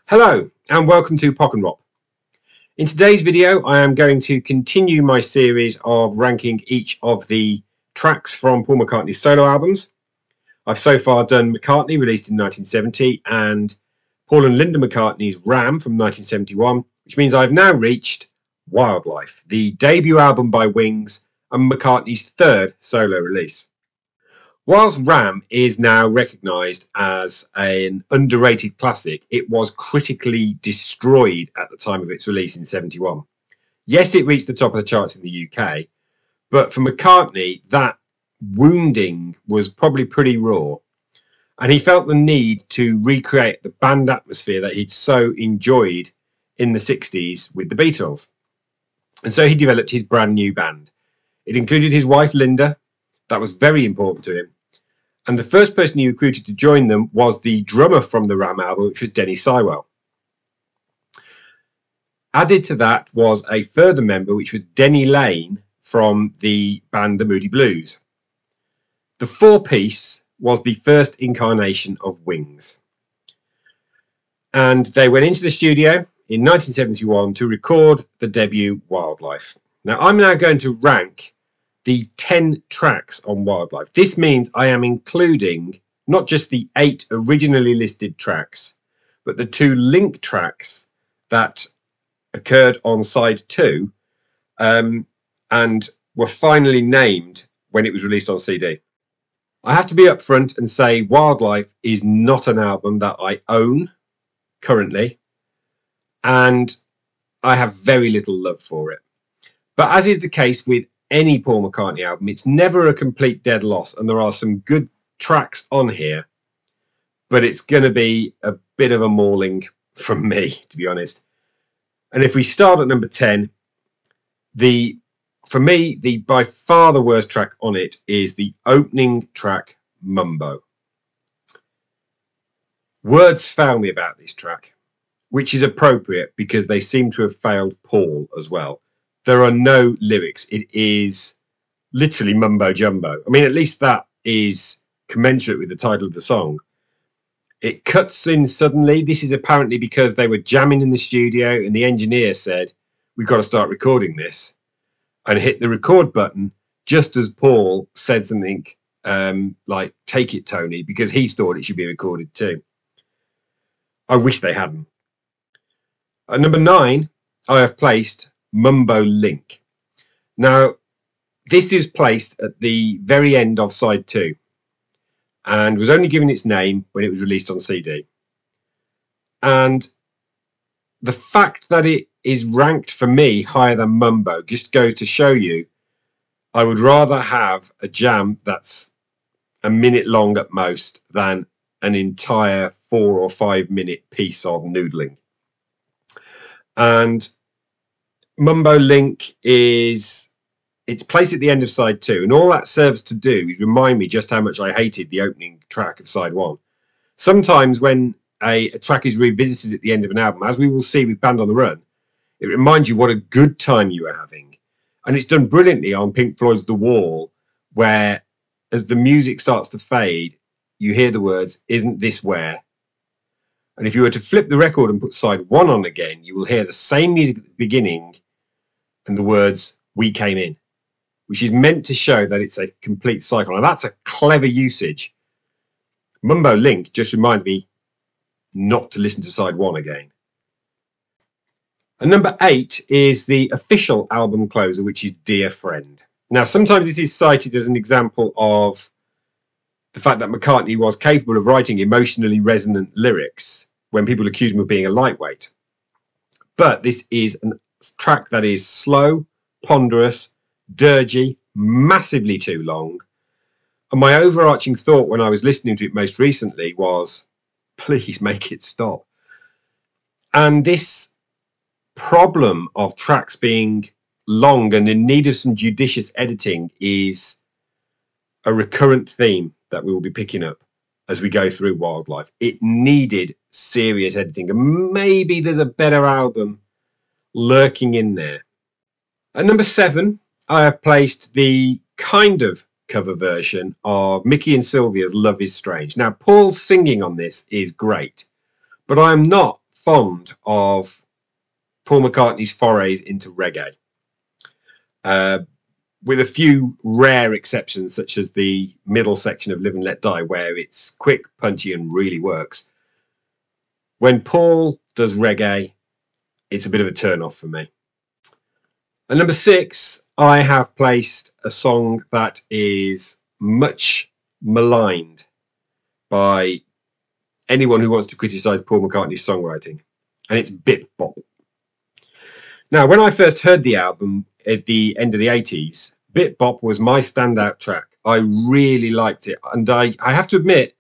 Hello and welcome to Pockenrop. In today's video I am going to continue my series of ranking each of the tracks from Paul McCartney's solo albums. I've so far done McCartney, released in 1970, and Paul and Linda McCartney's Ram from 1971, which means I've now reached Wildlife, the debut album by Wings and McCartney's third solo release. Whilst Ram is now recognised as an underrated classic, it was critically destroyed at the time of its release in 71. Yes, it reached the top of the charts in the UK, but for McCartney, that wounding was probably pretty raw. And he felt the need to recreate the band atmosphere that he'd so enjoyed in the 60s with the Beatles. And so he developed his brand new band. It included his wife, Linda. That was very important to him. And the first person he recruited to join them was the drummer from the Ram album, which was Denny Sywell. Added to that was a further member, which was Denny Laine from the band The Moody Blues. The four-piece was the first incarnation of Wings. And they went into the studio in 1971 to record the debut Wildlife. Now, I'm now going to rank the 10 tracks on Wildlife. This means I am including not just the 8 originally listed tracks, but the 2 link tracks that occurred on side 2 and were finally named when it was released on CD. I have to be upfront and say Wildlife is not an album that I own currently, and I have very little love for it. But as is the case with any Paul McCartney album, it's never a complete dead loss, and there are some good tracks on here, but it's going to be a bit of a mauling from me, to be honest. And if we start at number 10, for me, the by far the worst track on it is the opening track, Mumbo. Words fail me about this track, which is appropriate because they seem to have failed Paul as well. There are no lyrics. It is literally mumbo jumbo. I mean, at least that is commensurate with the title of the song. It cuts in suddenly. This is apparently because they were jamming in the studio and the engineer said, "We've got to start recording this," and hit the record button just as Paul said something like, "Take it, Tony," because he thought it should be recorded too. I wish they hadn't. At number 9, I have placed Mumbo Link. Now, this is placed at the very end of side 2 and was only given its name when it was released on CD. And the fact that it is ranked for me higher than Mumbo just goes to show you I would rather have a jam that's a minute long at most than an entire 4 or 5 minute piece of noodling. And Mumbo Link it's placed at the end of side 2, and all that serves to do is remind me just how much I hated the opening track of side 1. Sometimes when a track is revisited at the end of an album, as we will see with Band on the Run, it reminds you what a good time you were having. And it's done brilliantly on Pink Floyd's The Wall, where as the music starts to fade, you hear the words, "Isn't this where?" And if you were to flip the record and put side 1 on again, you will hear the same music at the beginning and the words, "We came in," which is meant to show that it's a complete cycle. Now, that's a clever usage. Mumbo Link just reminds me not to listen to side 1 again. And number 8 is the official album closer, which is Dear Friend. Now, sometimes this is cited as an example of the fact that McCartney was capable of writing emotionally resonant lyrics when people accuse him of being a lightweight. But this is a track that is slow, ponderous, dirgy, massively too long. And my overarching thought when I was listening to it most recently was, please make it stop. And this problem of tracks being long and in need of some judicious editing is a recurrent theme that we will be picking up as we go through Wildlife. It needed serious editing, and maybe there's a better album lurking in there. At number 7, I have placed the kind of cover version of Mickey and Sylvia's Love Is Strange. Now, Paul's singing on this is great, but I am not fond of Paul McCartney's forays into reggae, with a few rare exceptions, such as the middle section of Live and Let Die, where it's quick, punchy, and really works. When Paul does reggae, it's a bit of a turn-off for me. At number 6, I have placed a song that is much maligned by anyone who wants to criticise Paul McCartney's songwriting, and it's Bip Bop. Now, when I first heard the album at the end of the 80s, Bip Bop was my standout track. I really liked it, and I have to admit,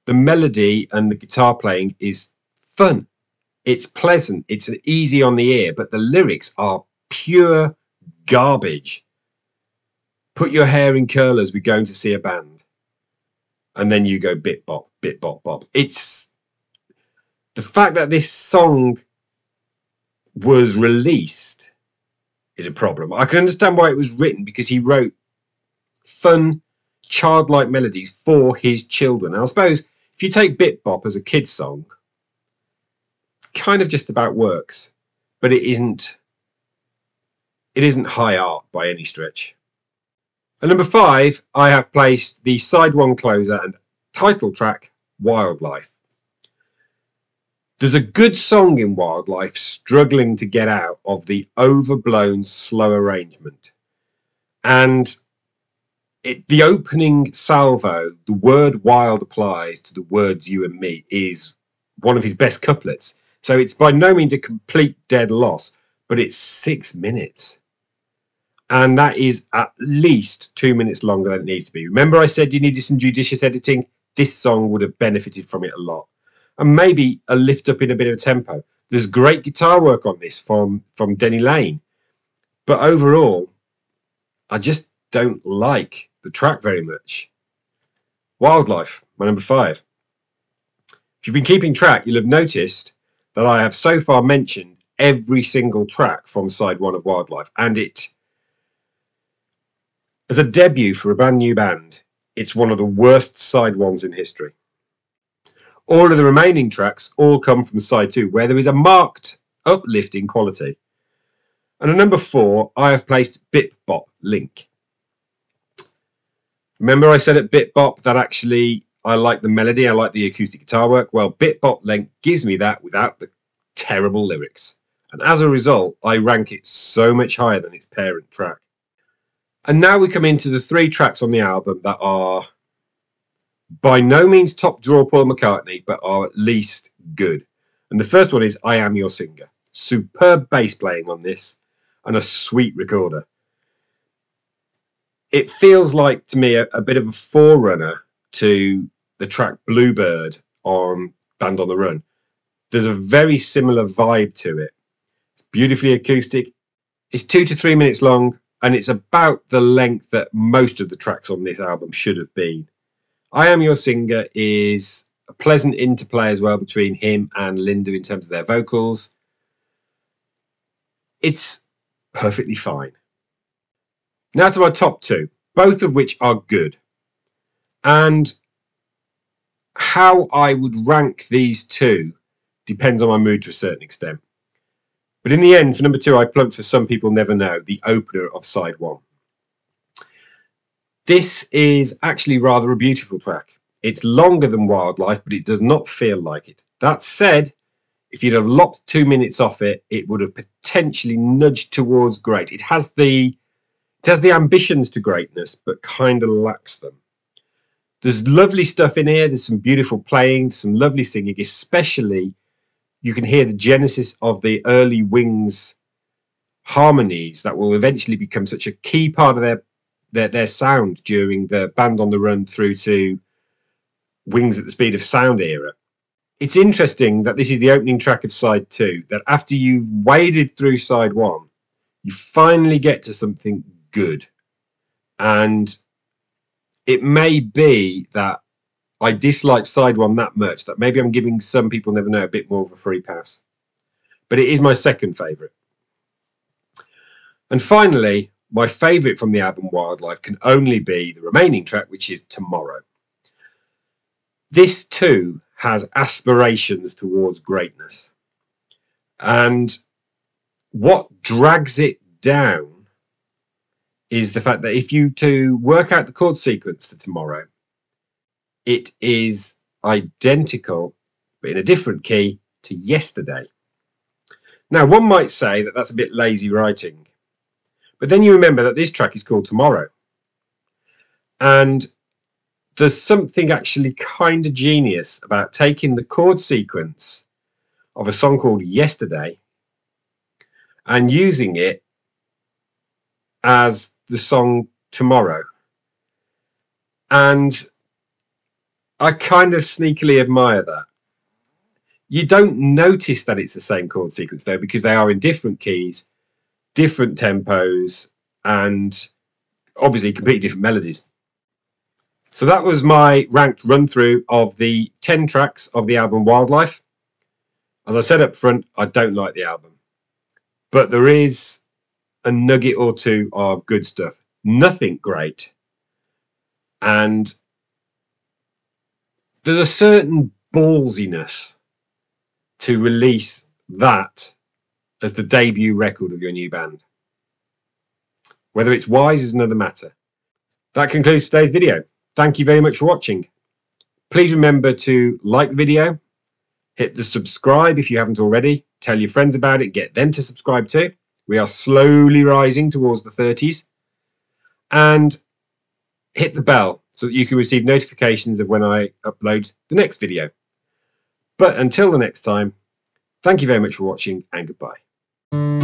the melody and the guitar playing is fun. It's pleasant, it's easy on the ear, but the lyrics are pure garbage. Put your hair in curlers, we're going to see a band. And then you go bip bop, bop. It's the fact that this song was released is a problem. I can understand why it was written, because he wrote fun, childlike melodies for his children. And I suppose if you take Bip Bop as a kid's song, kind of just about works, but it isn't high art by any stretch. At number 5, I have placed the side 1 closer and title track, Wildlife. There's a good song in Wildlife struggling to get out of the overblown slow arrangement. And the opening salvo, the word wild applies to the words you and me, is one of his best couplets. So it's by no means a complete dead loss, but it's 6 minutes. And that is at least 2 minutes longer than it needs to be. Remember I said you needed some judicious editing? This song would have benefited from it a lot. And maybe a lift up in a bit of tempo. There's great guitar work on this from Denny Lane. But overall, I just don't like the track very much. Wildlife, my number 5. If you've been keeping track, you'll have noticed that I have so far mentioned every single track from side 1 of Wildlife. And it, as a debut for a brand new band, it's one of the worst side 1s in history. All of the remaining tracks all come from side 2, where there is a marked uplift in quality. And at number 4, I have placed Bip Bop Link. Remember I said at Bip Bop that actually I like the melody, I like the acoustic guitar work. Well, Bip Bop Link gives me that without the terrible lyrics. And as a result, I rank it so much higher than its parent track. And now we come into the 3 tracks on the album that are by no means top draw Paul McCartney, but are at least good. And the first one is I Am Your Singer. Superb bass playing on this and a sweet recorder. It feels like to me a bit of a forerunner to the track Bluebird on Band on the Run. There's a very similar vibe to it. It's beautifully acoustic. It's 2 to 3 minutes long, and it's about the length that most of the tracks on this album should have been. I Am Your Singer is a pleasant interplay as well between him and Linda in terms of their vocals. It's perfectly fine. Now to my top 2, both of which are good. And how I would rank these 2 depends on my mood to a certain extent. But in the end, for number 2, I plumped for Some People Never Know, the opener of side 1. This is actually rather a beautiful track. It's longer than Wildlife, but it does not feel like it. That said, if you'd have lopped 2 minutes off it, it would have potentially nudged towards great. It has the ambitions to greatness, but kind of lacks them. There's lovely stuff in here. There's some beautiful playing, some lovely singing, especially you can hear the genesis of the early Wings harmonies that will eventually become such a key part of their sound during the Band on the Run through to Wings at the Speed of Sound era. It's interesting that this is the opening track of side 2, that after you've waded through side 1, you finally get to something good. And it may be that I dislike side 1 that much that maybe I'm giving Some People Never Know a bit more of a free pass. But it is my second favourite. And finally, my favourite from the album Wildlife can only be the remaining track, which is Tomorrow. This too has aspirations towards greatness. And what drags it down is the fact that if you to work out the chord sequence for tomorrow, it is identical, but in a different key to yesterday. Now, one might say that that's a bit lazy writing, but then you remember that this track is called Tomorrow. And there's something actually kind of genius about taking the chord sequence of a song called Yesterday and using it as the song Tomorrow. And I kind of sneakily admire that. You don't notice that it's the same chord sequence though, because they are in different keys, different tempos, and obviously completely different melodies. So that was my ranked run through of the 10 tracks of the album Wildlife. As I said up front, I don't like the album, but there is a nugget or two of good stuff. Nothing great. And there's a certain ballsiness to release that as the debut record of your new band. Whether it's wise is another matter. That concludes today's video. Thank you very much for watching. Please remember to like the video, hit the subscribe if you haven't already, tell your friends about it, get them to subscribe too. We are slowly rising towards the 30s. And hit the bell so that you can receive notifications of when I upload the next video. But until the next time, thank you very much for watching and goodbye.